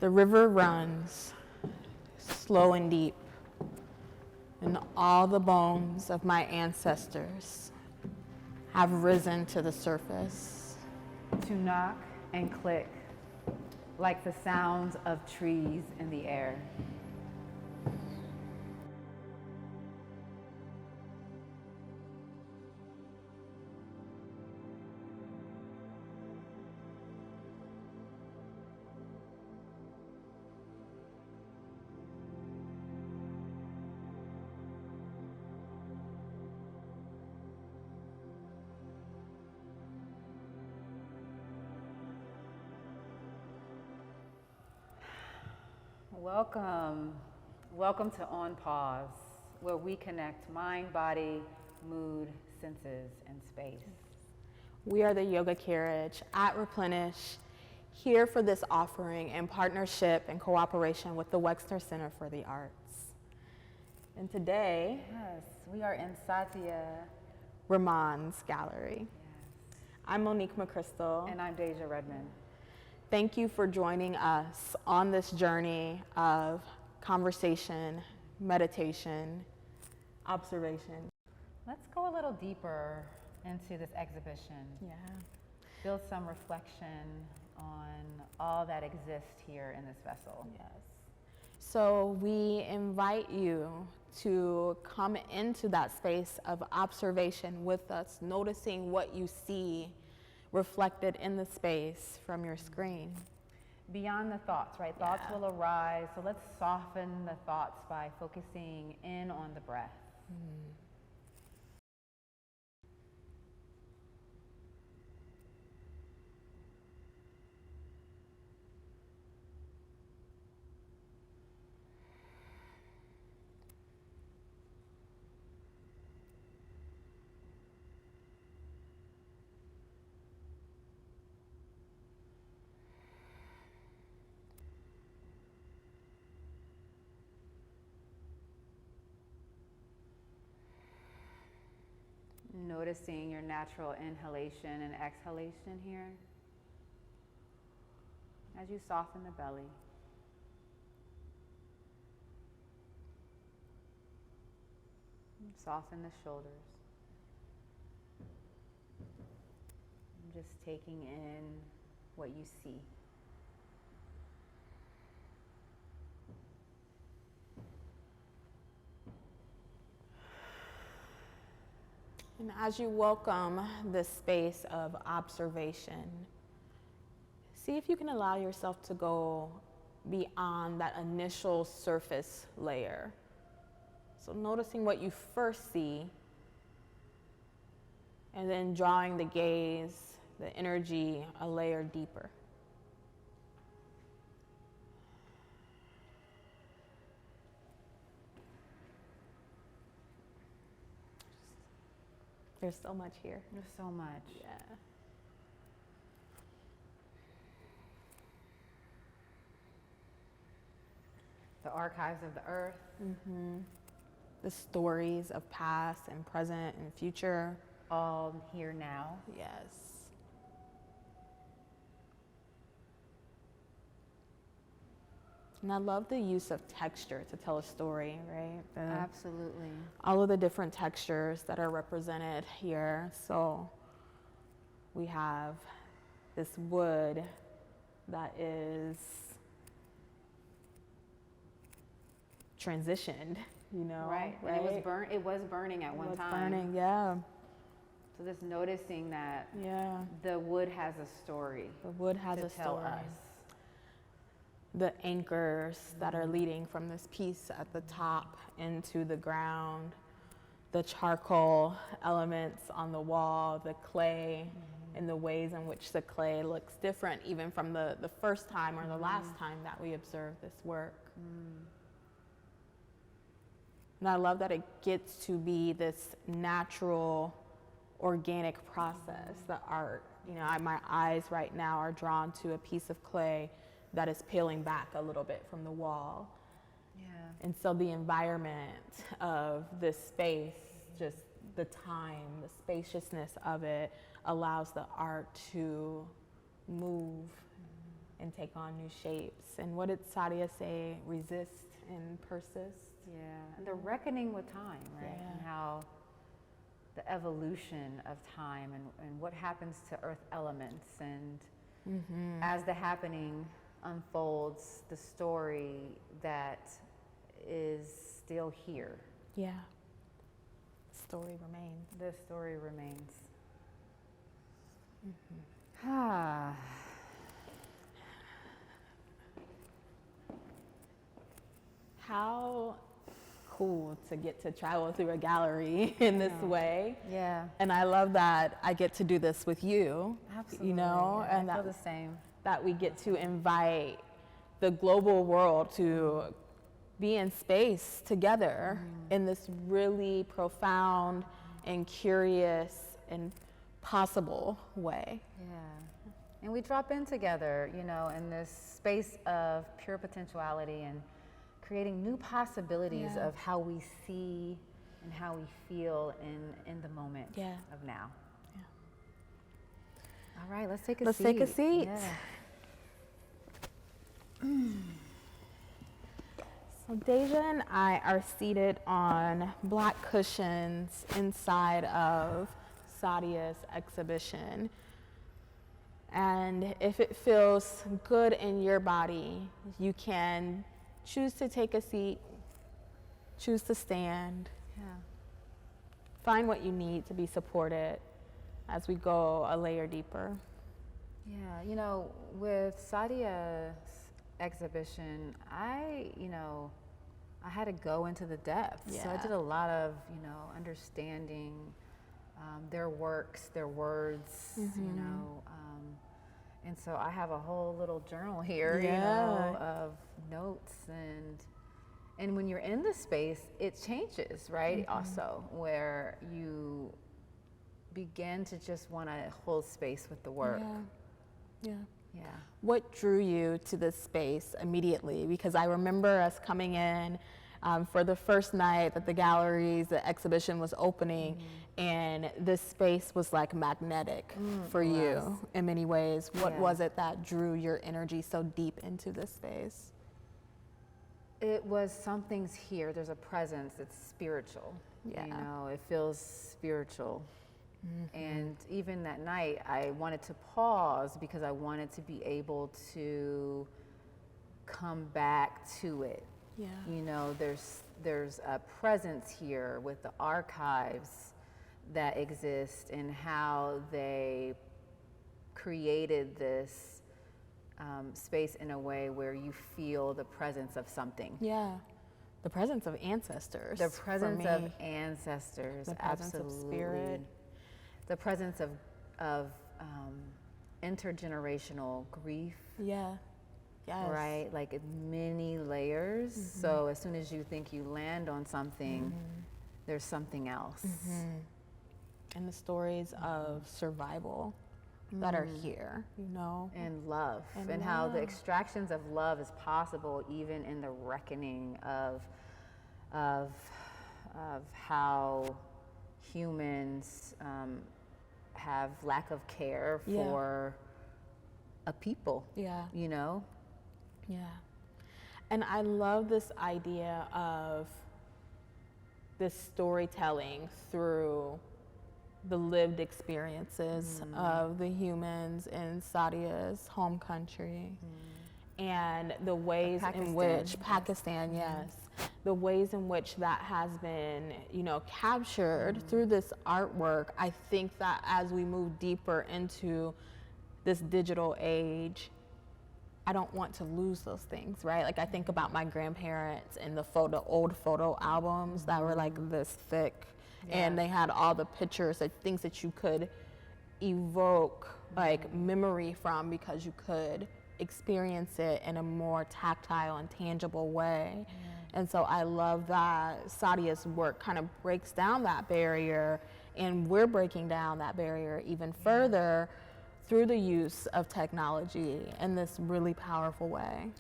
The river runs slow and deep, and all the bones of my ancestors have risen to the surface. To knock and click like the sounds of trees in the air. Welcome to On Pause, where we connect mind, body, mood, senses, and space. We are the Yoga Carriage at Replenish, here for this offering in partnership and cooperation with the Wexner Center for the Arts. And today, Yes, we are in Sa'dia Rehman's gallery. Yes. I'm Monique McChrystal. And I'm Sa'dia Rehman. Thank you for joining us on this journey of conversation, meditation, observation. Let's go a little deeper into this exhibition. Yeah. Build some reflection on all that exists here in this vessel. Yes. So we invite you to come into that space of observation with us, noticing what you see reflected in the space from your screen. Beyond the thoughts, right? Thoughts will arise. So let's soften the thoughts by focusing in on the breath. Noticing your natural inhalation and exhalation here as you soften the belly. Soften the shoulders. Just taking in what you see. And as you welcome this space of observation, see if you can allow yourself to go beyond that initial surface layer. So noticing what you first see, and then drawing the gaze, the energy, a layer deeper. There's so much here. There's so much. Yeah. The archives of the earth. The stories of past and present and future. All here now. Yes. And I love the use of texture to tell a story, right? Absolutely. All of the different textures that are represented here. So we have this wood that is transitioned, you know? Right. And it was burning at one time. Burning, yeah. So just noticing that the wood has a story. The wood has to a tell story. us. The anchors that are leading from this piece at the top into the ground, the charcoal elements on the wall, the clay, and the ways in which the clay looks different even from the first time or the last time that we observed this work. And I love that it gets to be this natural, organic process, the art. You know, my eyes right now are drawn to a piece of clay that is peeling back a little bit from the wall. Yeah. And so the environment of this space, just the time, the spaciousness of it, allows the art to move and take on new shapes. And what did Sa'dia say? Resist and persist. Yeah, and the reckoning with time, right? Yeah. And how the evolution of time and what happens to earth elements, and as the happening unfolds, the story that is still here. Yeah. Story remains. The story remains. Ah. How cool to get to travel through a gallery in this way. Yeah. And I love that I get to do this with you. Absolutely. You know, Yeah, and I feel the same. that we get to invite the global world to be in space together in this really profound and curious and possible way. Yeah. And we drop in together, you know, in this space of pure potentiality and creating new possibilities of how we see and how we feel in the moment of now. Yeah. All right, let's take a Let's seat. take a seat. Yeah. So Deja and I are seated on black cushions inside of Sa'dia's exhibition. And if it feels good in your body, you can choose to take a seat, choose to stand. Yeah. Find what you need to be supported as we go a layer deeper. Yeah, you know, with Sa'dia's exhibition, I had to go into the depths. So I Yeah. did a lot of, understanding their works, their words, and so I have a whole little journal here, of notes, and when you're in the space, it changes, right? Also, where you begin to just want to hold space with the work. Yeah. Yeah. What drew you to this space immediately? Because I remember us coming in for the first night that the exhibition was opening, and this space was like magnetic for you in many ways. What was it that drew your energy so deep into this space? It was something's here. There's a presence. It's spiritual. Yeah. You know, it feels spiritual. And even that night, I wanted to pause because I wanted to be able to come back to it. Yeah. You know, there's a presence here with the archives that exist and how they created this space in a way where you feel the presence of something. Yeah. The presence of ancestors. The presence of ancestors, the presence absolutely. of spirit. The presence of intergenerational grief. Yeah. Yes. Right? Like many layers. So as soon as you think you land on something, there's something else. And the stories of survival that are here, you know. And love. And how the love. extractions of love is possible even in the reckoning of how humans have lack of care for a people. Yeah. You know? Yeah. And I love this idea of this storytelling through the lived experiences of the humans in Sa'dia's home country and the ways in which Pakistan, the ways in which that has been, captured through this artwork. I think that as we move deeper into this digital age, I don't want to lose those things, right? Like I think about my grandparents and the old photo albums that were like this thick, and they had all the pictures, like things that you could evoke like memory from because you could experience it in a more tactile and tangible way. And so I love that Sa'dia's work kind of breaks down that barrier, and we're breaking down that barrier even further through the use of technology in this really powerful way.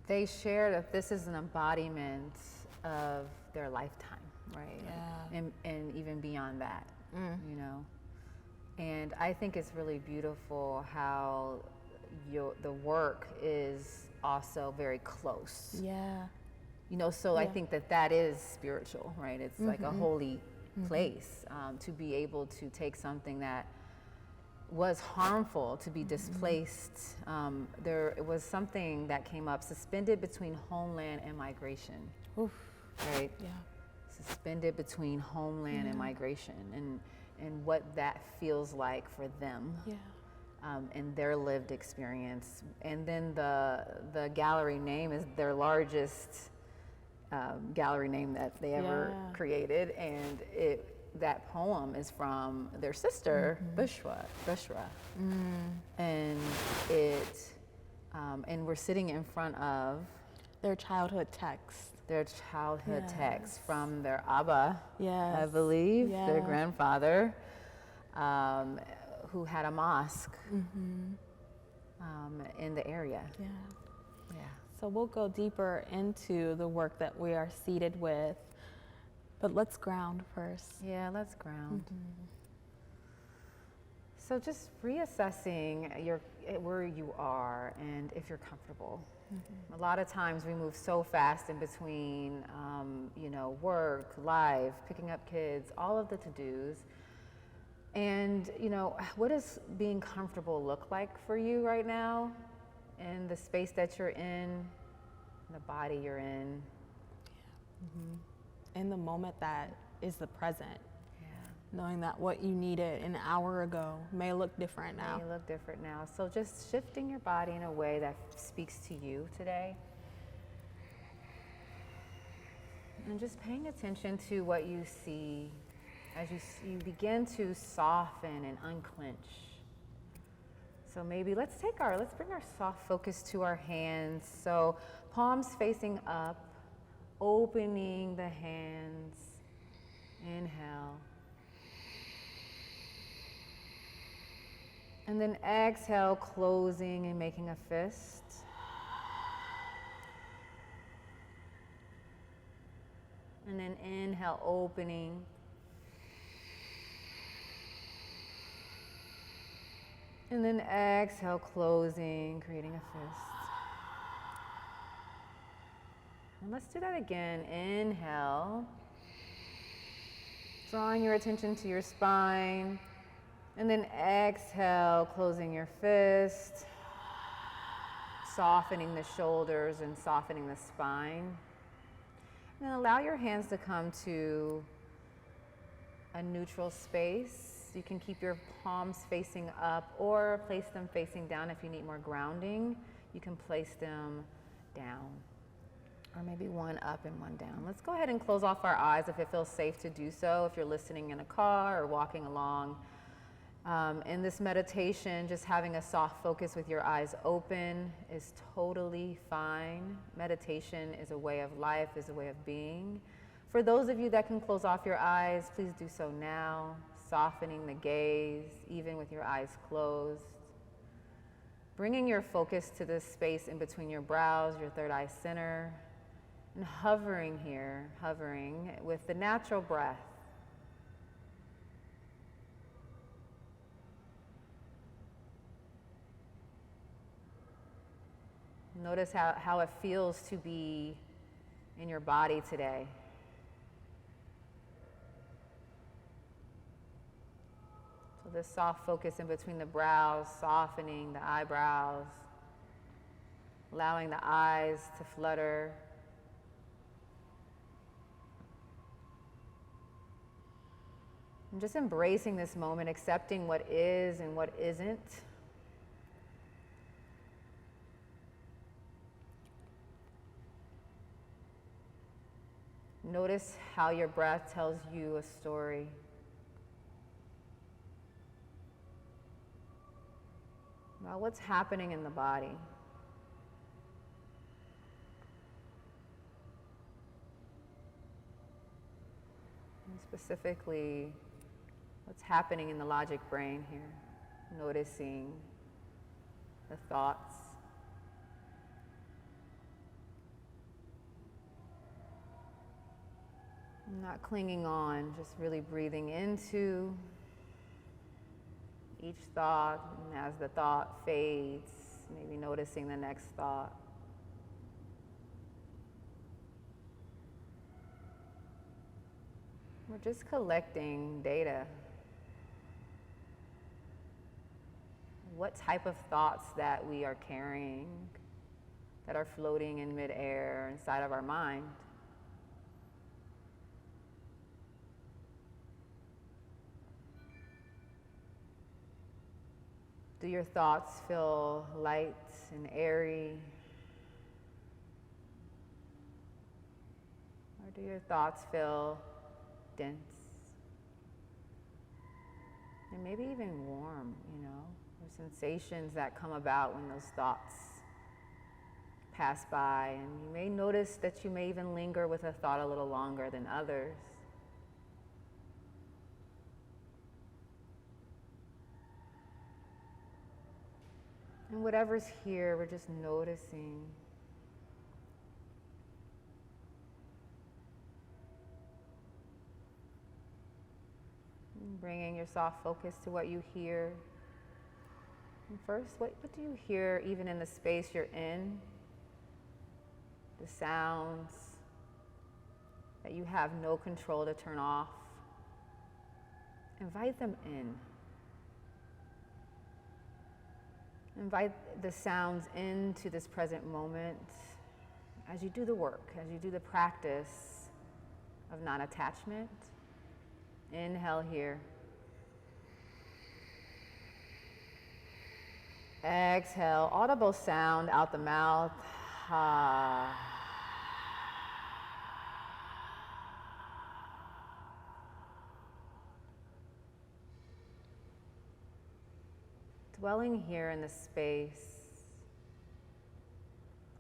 They share that this is an embodiment of their lifetime, right? Yeah. And even beyond that, you know? And I think it's really beautiful how, the work is also very close. Yeah. You know, so I Yeah. think that is spiritual, right? It's like a holy place to be able to take something that was harmful, to be displaced. It was something that came up, suspended between homeland and migration, Oof. right? Yeah. Suspended between homeland and migration, and what that feels like for them. Yeah. And their lived experience. And then the gallery name is their largest gallery name that they ever created, and that poem is from their sister Bushra, and and we're sitting in front of Their childhood text. their childhood text from their Abba, Yes. I believe, their Yeah. grandfather, who had a mosque in the area. Yeah. Yeah. So we'll go deeper into the work that we are seated with, but let's ground first. Yeah, let's ground. So just reassessing where you are and if you're comfortable. A lot of times we move so fast in between, work, life, picking up kids, all of the to-dos. And, what does being comfortable look like for you right now in the space that you're in, the body you're in? In the moment that is the present, Yeah. knowing that what you needed an hour ago may look different now. May look different now. So just shifting your body in a way that speaks to you today. And just paying attention to what you see as you begin to soften and unclench. So maybe let's bring our soft focus to our hands. So palms facing up, opening the hands. Inhale. And then exhale, closing and making a fist. And then inhale, opening. And then exhale, closing, creating a fist. And let's do that again. Inhale, drawing your attention to your spine. And then exhale, closing your fist, softening the shoulders and softening the spine. And then allow your hands to come to a neutral space. You can keep your palms facing up or place them facing down if you need more grounding. You can place them down, or maybe one up and one down. Let's go ahead and close off our eyes if it feels safe to do so, if you're listening in a car or walking along. In this meditation, just having a soft focus with your eyes open is totally fine. Meditation is a way of life, is a way of being. For those of you that can close off your eyes, please do so now, softening the gaze, even with your eyes closed. Bringing your focus to this space in between your brows, your third eye center, and hovering here, hovering with the natural breath. Notice how it feels to be in your body today. So this soft focus in between the brows, softening the eyebrows, allowing the eyes to flutter. And just embracing this moment, accepting what is and what isn't. Notice how your breath tells you a story. About what's happening in the body. And specifically, what's happening in the logic brain here. Noticing the thoughts. Not clinging on, just really breathing into each thought, and as the thought fades, maybe noticing the next thought. We're just collecting data. What type of thoughts that we are carrying, that are floating in midair inside of our mind. Do your thoughts feel light and airy? Or do your thoughts feel dense? And maybe even warm, you know? There's sensations that come about when those thoughts pass by, and you may notice that you may even linger with a thought a little longer than others. And whatever's here, we're just noticing. And bringing your soft focus to what you hear. And first, what do you hear even in the space you're in? The sounds that you have no control to turn off. Invite them in. Invite the sounds into this present moment as you do the work, as you do the practice of non-attachment. Inhale here. Exhale, audible sound out the mouth. Ha. Dwelling here in the space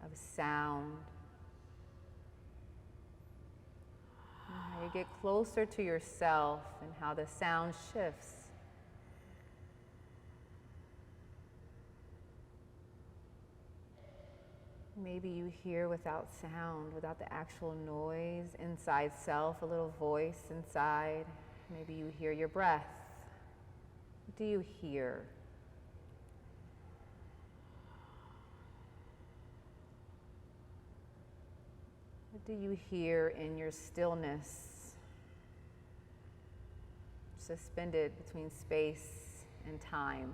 of sound. And how you get closer to yourself and how the sound shifts. Maybe you hear without sound, without the actual noise inside self, a little voice inside. Maybe you hear your breath. What do you hear? What do you hear in your stillness, suspended between space and time?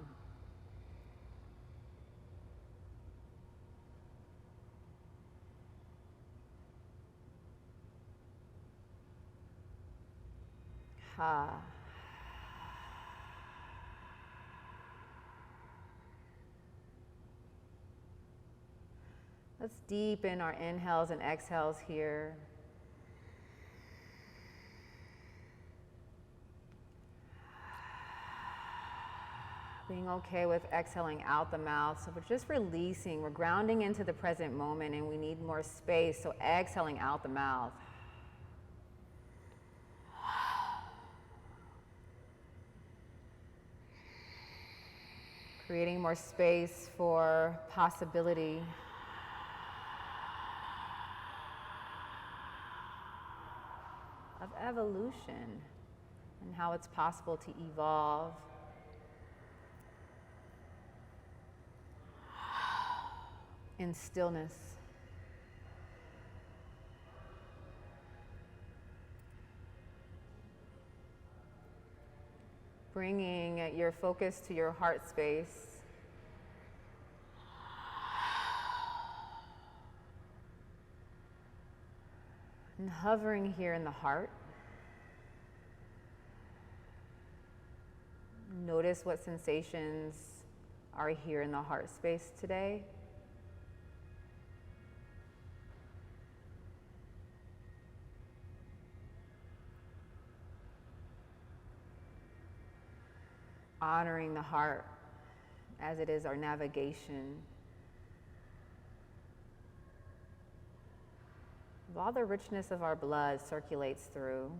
Ha. Let's deepen our inhales and exhales here. Being okay with exhaling out the mouth. So we're just releasing, we're grounding into the present moment, and we need more space. So exhaling out the mouth. Creating more space for possibility. Of evolution and how it's possible to evolve. In stillness. Bringing your focus to your heart space. And hovering here in the heart. Notice what sensations are here in the heart space today. Honoring the heart as it is our navigation of all the richness of our blood circulates through,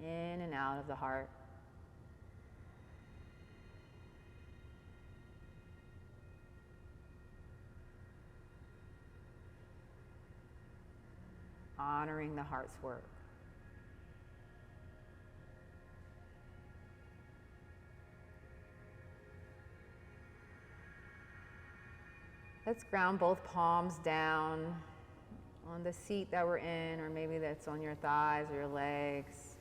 in and out of the heart. Honoring the heart's work. Let's ground both palms down on the seat that we're in, or maybe that's on your thighs or your legs.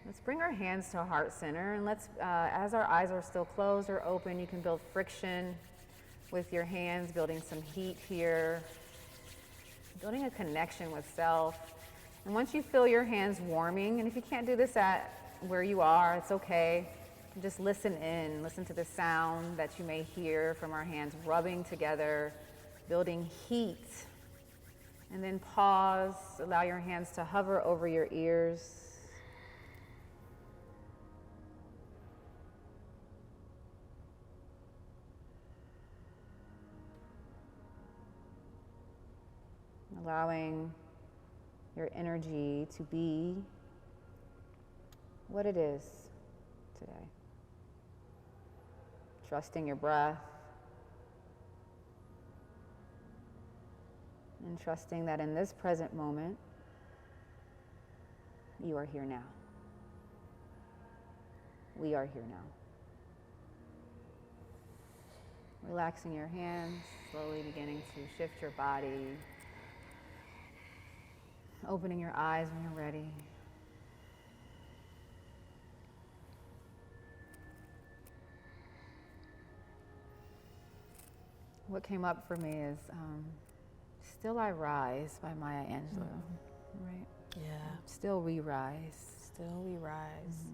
Let's bring our hands to our heart center, and let's, as our eyes are still closed or open, you can build friction with your hands, building some heat here, building a connection with self. And once you feel your hands warming, and if you can't do this at where you are, it's okay. Just listen in, listen to the sound that you may hear from our hands rubbing together, building heat. And then pause, allow your hands to hover over your ears. Allowing your energy to be what it is today. Trusting your breath and trusting that in this present moment, you are here now. We are here now. Relaxing your hands, slowly beginning to shift your body. Opening your eyes when you're ready. What came up for me is Still I Rise by Maya Angelou, right? Yeah. Still we rise. Still we rise,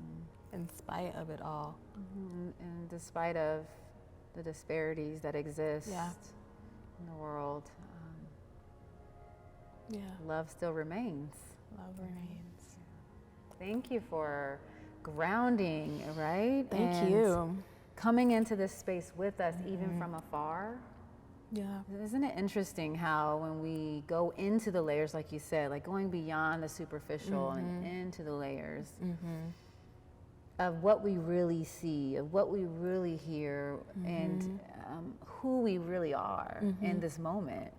in spite of it all. And despite of the disparities that exist in the world, love still remains. Love remains. Thank you for grounding, right? Thank you. Coming into this space with us, even from afar. Yeah. Isn't it interesting how when we go into the layers, like you said, like going beyond the superficial and into the layers of what we really see, of what we really hear, and who we really are in this moment.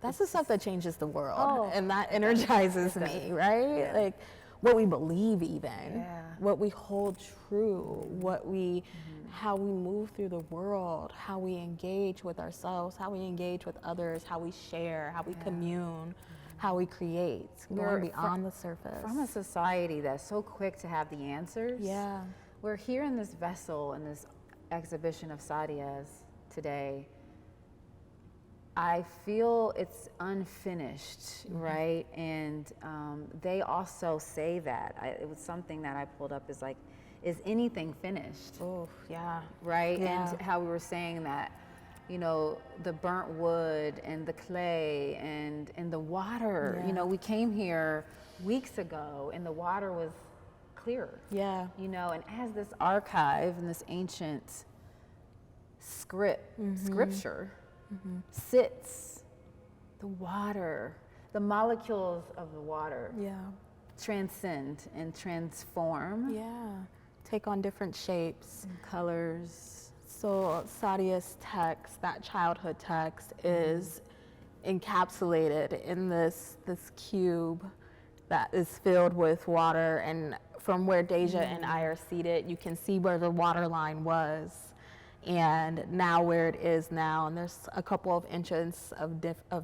That's the stuff that changes the world, and that energizes me, right? Yeah. Like what we believe, even what we hold true, what we, how we move through the world, how we engage with ourselves, how we engage with others, how we share, how we commune, how we create, going beyond the surface. From a society that's so quick to have the answers, we're here in this vessel, in this exhibition of Sa'dia's today. I feel it's unfinished, right? And they also say that. It was something that I pulled up, is like, is anything finished? Oh, yeah. Right? Yeah. And how we were saying that, you know, the burnt wood and the clay and the water. You know, we came here weeks ago and the water was clear. Yeah. You know, and as this archive and this ancient scripture sits, the water, the molecules of the water transcend and transform. Yeah. Take on different shapes. And colors. So Sa'dia's text, that childhood text, is encapsulated in this cube that is filled with water, and from where Deja and I are seated, you can see where the water line was and now where it is now, and there's a couple of inches of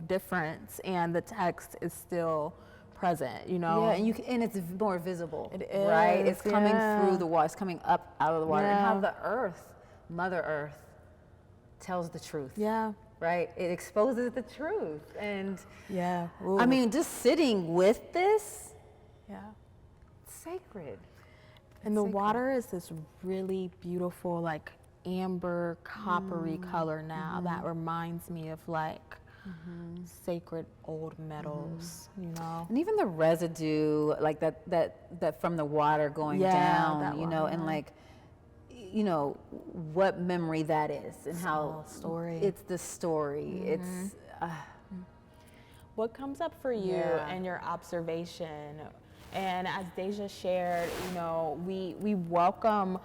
difference, and the text is still present, you know. Yeah, and it's more visible. It is, right? It's coming through the water. It's coming up out of the water, and how the earth, Mother Earth, tells the truth. Yeah. Right? It exposes the truth, and Ooh. I mean, just sitting with this, it's sacred. And the water is this really beautiful, like amber, coppery color now that reminds me of like sacred old metals, you know. And even the residue, like that from the water going down, you know, and like, you know, what memory that is, and how story. It's the story. It's what comes up for you and your observation. And as Deja shared, you know, we welcome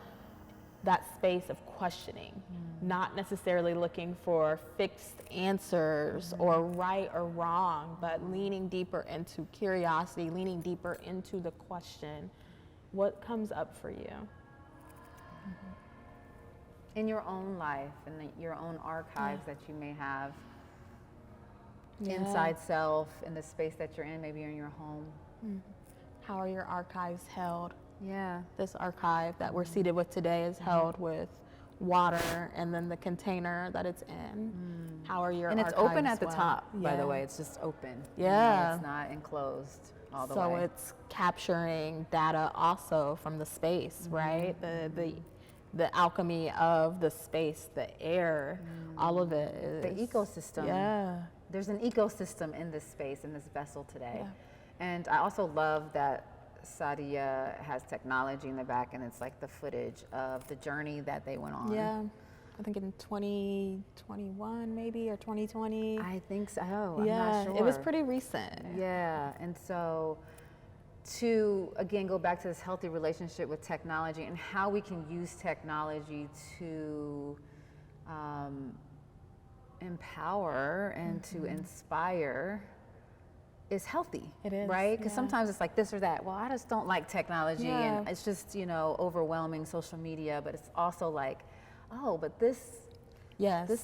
that space of questioning, not necessarily looking for fixed answers or right or wrong, but leaning deeper into curiosity, leaning deeper into the question. What comes up for you? in your own life and your own archives that you may have inside self, in the space that you're in, maybe you're in your home. How are your archives held? Yeah. This archive that we're seated with today is held with water and then the container that it's in. How are your And it's archives open at the well? top, by the way. It's just open. Yeah. It's not enclosed all the way. So it's capturing data also from the space, right? The alchemy of the space, the air, all of it is. The ecosystem. Yeah. There's an ecosystem in this space, in this vessel today. Yeah. And I also love that Sa'dia has technology in the back, and it's like the footage of the journey that they went on. Yeah. I think in 2021 maybe, or 2020. I think so. I'm Yeah, not sure. it was pretty recent. Yeah, and so to, again, go back to this healthy relationship with technology and how we can use technology to empower and to inspire is healthy. It is, right? Because yeah. sometimes it's like this or that. Well, I just don't like technology, Yeah. and it's just, you know, overwhelming, social media. But it's also like, oh, but this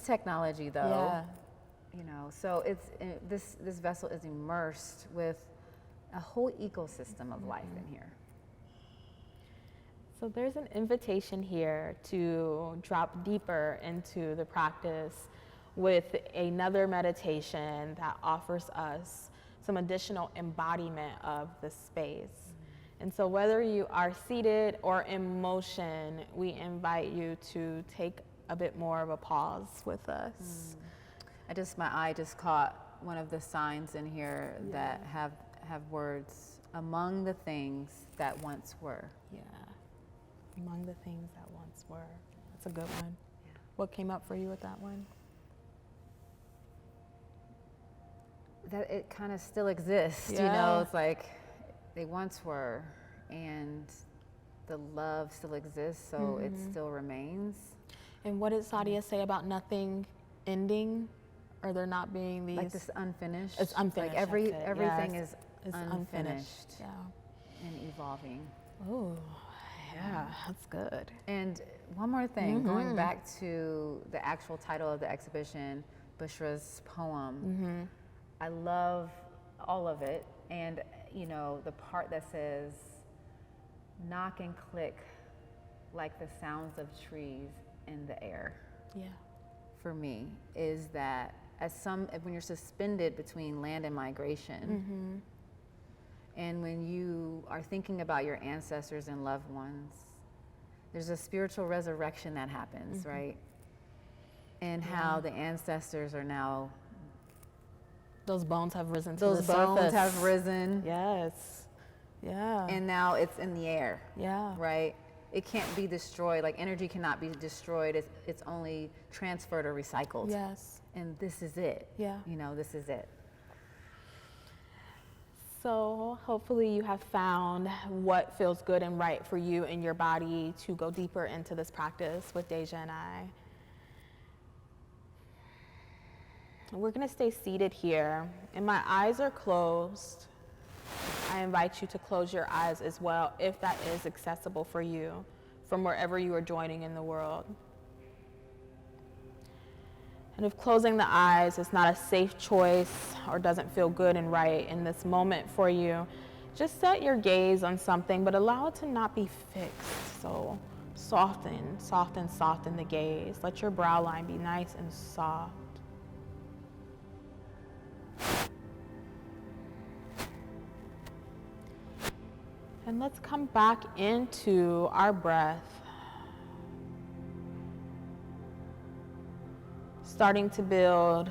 technology though, Yeah. you know. So it's this vessel is immersed with a whole ecosystem of life in here. So there's an invitation here to drop deeper into the practice with another meditation that offers us some additional embodiment of the space. And so whether you are seated or in motion, we invite you to take a bit more of a pause with us. My eye just caught one of the signs in here that have words, among the things that once were. Yeah, among the things that once were. That's a good one. Yeah. What came up for you with that one? That it kind of still exists, you Yeah. know, it's like they once were, and the love still exists, so it still remains. And what did Sa'dia say about nothing ending, or there not being these? Like this unfinished. It's unfinished. Like that's it. everything Yes. is It's unfinished Yeah. and evolving. Oh, yeah, that's good. And one more thing, going back to the actual title of the exhibition, Bushra's poem. I love all of it, and you know, the part that says, knock and click like the sounds of trees in the air. Yeah. For me, is that when you're suspended between land and migration, and when you are thinking about your ancestors and loved ones, there's a spiritual resurrection that happens, right? And how the ancestors are now, Those bones have risen to the those surface. bones have risen, Yes. Yeah. and now it's in the air, yeah. right? It can't be destroyed. Like energy cannot be destroyed. It's only transferred or recycled. Yes. And this is it. Yeah. You know, this is it. So hopefully you have found what feels good and right for you in your body to go deeper into this practice with Deja and I. We're going to stay seated here, and my eyes are closed. I invite you to close your eyes as well, if that is accessible for you, from wherever you are joining in the world. And if closing the eyes is not a safe choice or doesn't feel good and right in this moment for you, just set your gaze on something, but allow it to not be fixed. So soften the gaze. Let your brow line be nice and soft. And let's come back into our breath. Starting to build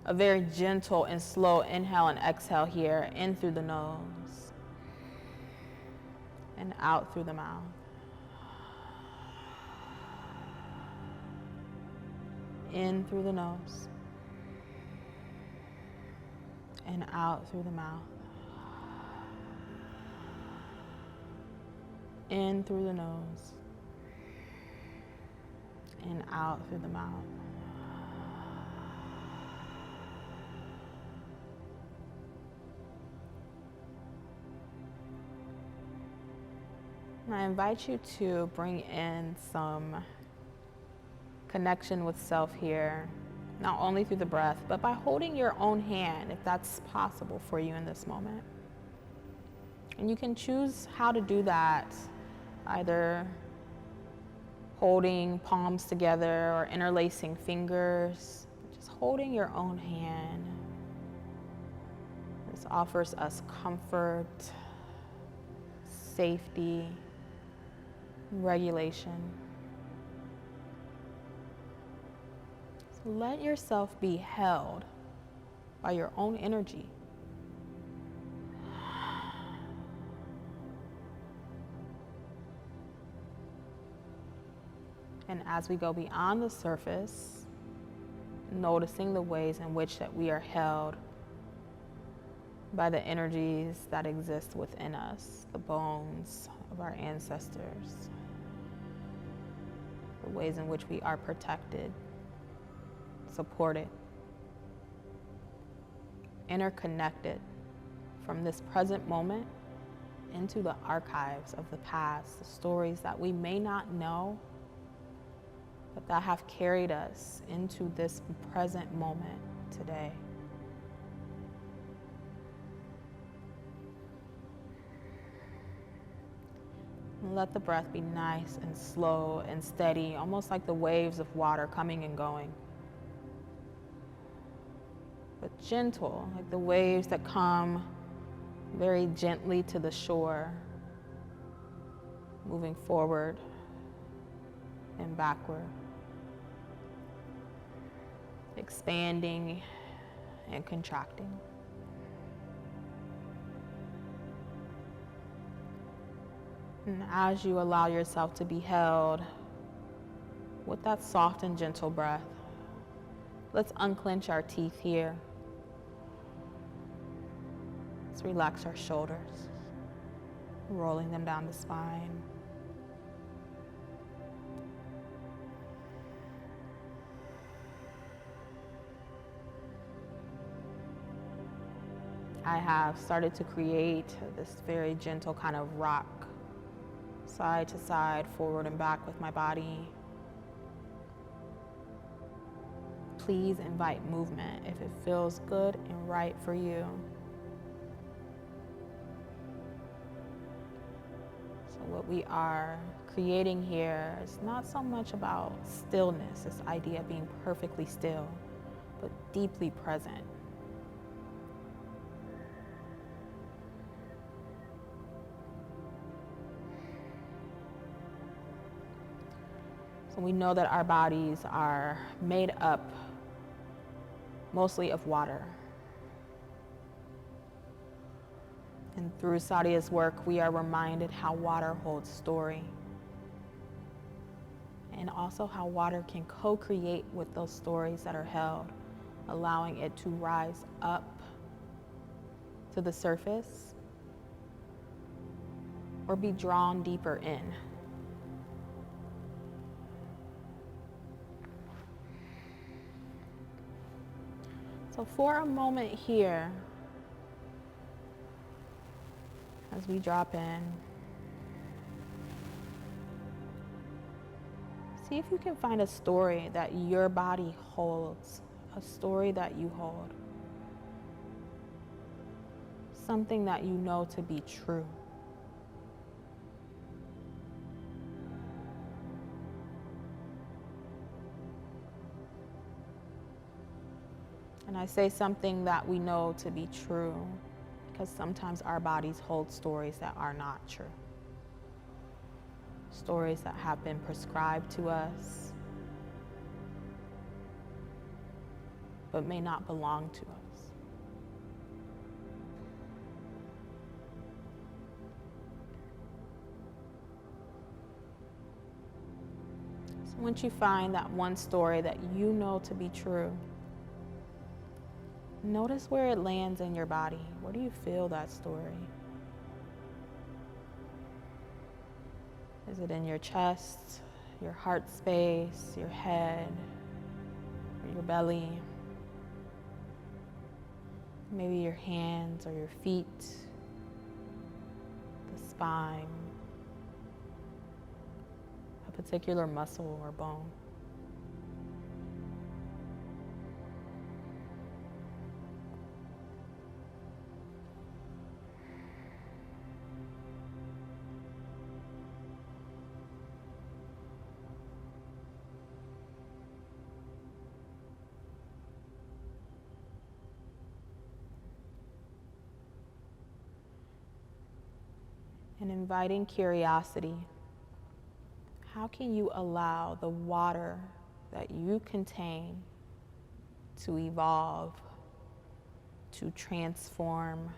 a very gentle and slow inhale and exhale here, in through the nose and out through the mouth. In through the nose and out through the mouth. In through the nose and out through the mouth. And I invite you to bring in some connection with self here, not only through the breath, but by holding your own hand, if that's possible for you in this moment. And you can choose how to do that, either holding palms together or interlacing fingers, just holding your own hand. This offers us comfort, safety, regulation. So let yourself be held by your own energy. And as we go beyond the surface, noticing the ways in which that we are held by the energies that exist within us, the bones of our ancestors, the ways in which we are protected, supported, interconnected from this present moment into the archives of the past, the stories that we may not know, but that have carried us into this present moment today. And let the breath be nice and slow and steady, almost like the waves of water coming and going. But gentle, like the waves that come very gently to the shore, moving forward and backward, expanding and contracting. And as you allow yourself to be held with that soft and gentle breath, let's unclench our teeth here. Let's relax our shoulders, rolling them down the spine. I have started to create this very gentle kind of rock, side to side, forward and back with my body. Please invite movement if it feels good and right for you. So what we are creating here is not so much about stillness, this idea of being perfectly still, but deeply present. So we know that our bodies are made up mostly of water. And through Sa'dia's work, we are reminded how water holds story. And also how water can co-create with those stories that are held, allowing it to rise up to the surface or be drawn deeper in. So for a moment here, as we drop in, see if you can find a story that your body holds, a story that you hold, something that you know to be true. And I say something that we know to be true because sometimes our bodies hold stories that are not true. Stories that have been prescribed to us, but may not belong to us. So once you find that one story that you know to be true, notice where it lands in your body. Where do you feel that story? Is it in your chest, your heart space, your head, or your belly? Maybe your hands or your feet, the spine, a particular muscle or bone. and inviting curiosity. How can you allow the water that you contain to evolve, to transform,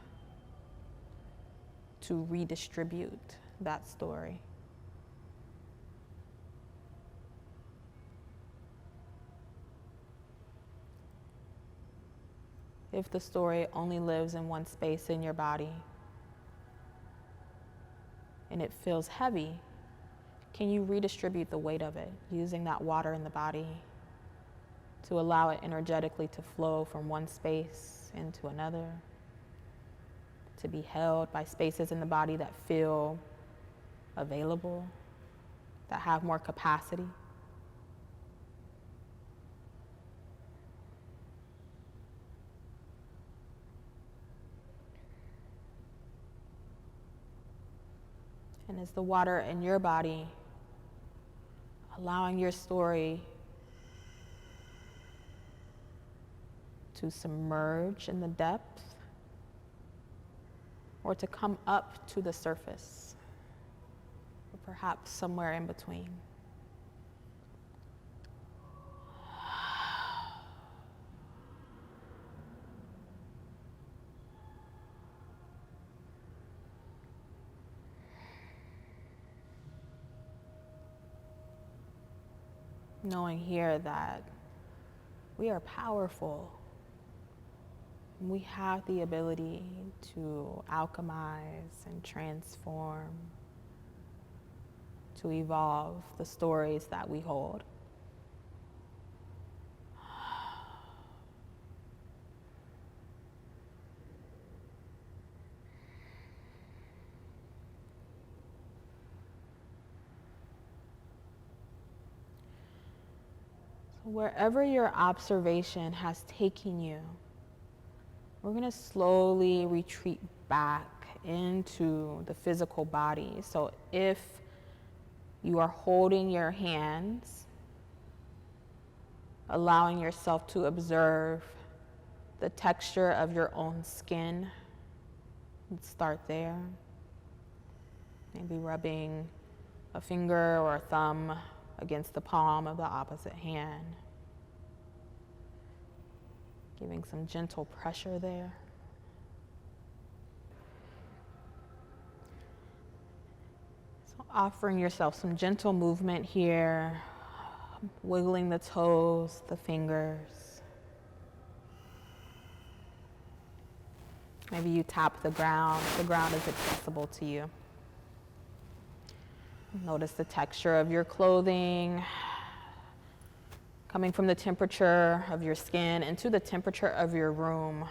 to redistribute that story? If the story only lives in one space in your body and it feels heavy, can you redistribute the weight of it using that water in the body to allow it energetically to flow from one space into another, to be held by spaces in the body that feel available, that have more capacity? And is the water in your body allowing your story to submerge in the depth or to come up to the surface, or perhaps somewhere in between? Knowing here that we are powerful. We have the ability to alchemize and transform, to evolve the stories that we hold. Wherever your observation has taken you, we're going to slowly retreat back into the physical body. So if you are holding your hands, allowing yourself to observe the texture of your own skin, let's start there. Maybe rubbing a finger or a thumb against the palm of the opposite hand. Giving some gentle pressure there. So offering yourself some gentle movement here, wiggling the toes, the fingers. Maybe you tap the ground. The ground is accessible to you. Notice the texture of your clothing, coming from the temperature of your skin into the temperature of your room.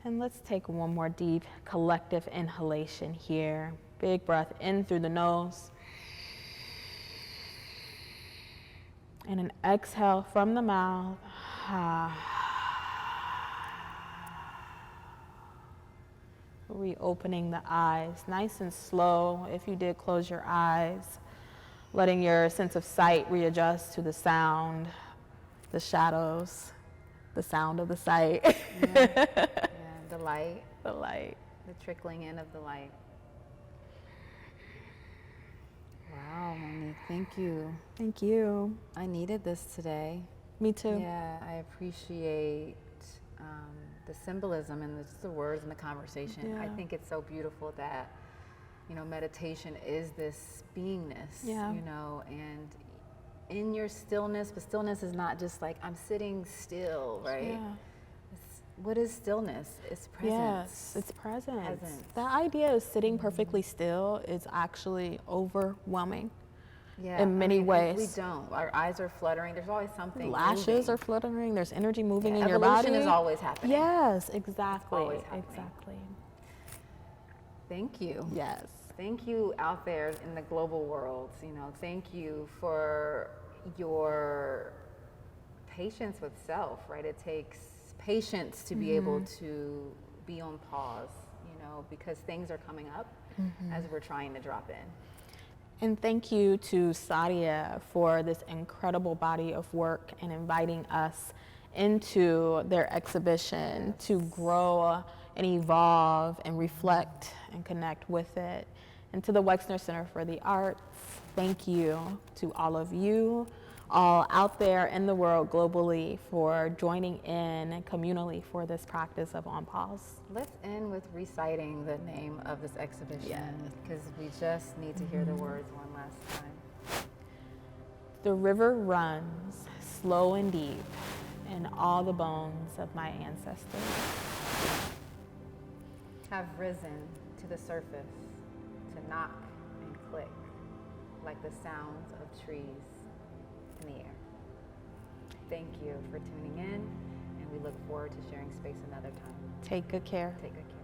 And let's take one more deep collective inhalation here. Big breath in through the nose. And an exhale from the mouth. Reopening the eyes, nice and slow. If you did close your eyes, letting your sense of sight readjust to the sound, the shadows, the sound of the sight. Yeah, the light. The light. The trickling in of the light. Wow, Monique, thank you. Thank you. I needed this today. Me too. Yeah, I appreciate the symbolism and the words in the conversation. Yeah. I think it's so beautiful that, meditation is this beingness, and in your stillness, but stillness is not just like I'm sitting still, right? Yeah. What is stillness? It's presence. Yes, it's presence. Presence. The idea of sitting perfectly still is actually overwhelming. Yeah, in many ways. We don't. Our eyes are fluttering. There's always something. Lashes moving. are fluttering. There's energy moving in your body. Evolution is always happening. Yes, exactly. Always happening. Exactly. Thank you. Yes. Thank you out there in the global world. Thank you for your patience with self, right? It takes patience to be able to be on pause, because things are coming up as we're trying to drop in. And thank you to Sa'dia for this incredible body of work and inviting us into their exhibition to grow and evolve and reflect and connect with it. And to the Wexner Center for the Arts, thank you to all of you, all out there in the world globally, for joining in communally for this practice of on pause. Let's end with reciting the name of this exhibition, because we just need to hear the words one last time. The river runs slow and deep in all the bones of my ancestors. Have risen to the surface to knock and click like the sounds of trees in the air. Thank you for tuning in, and we look forward to sharing space another time. Take good care. Take good care.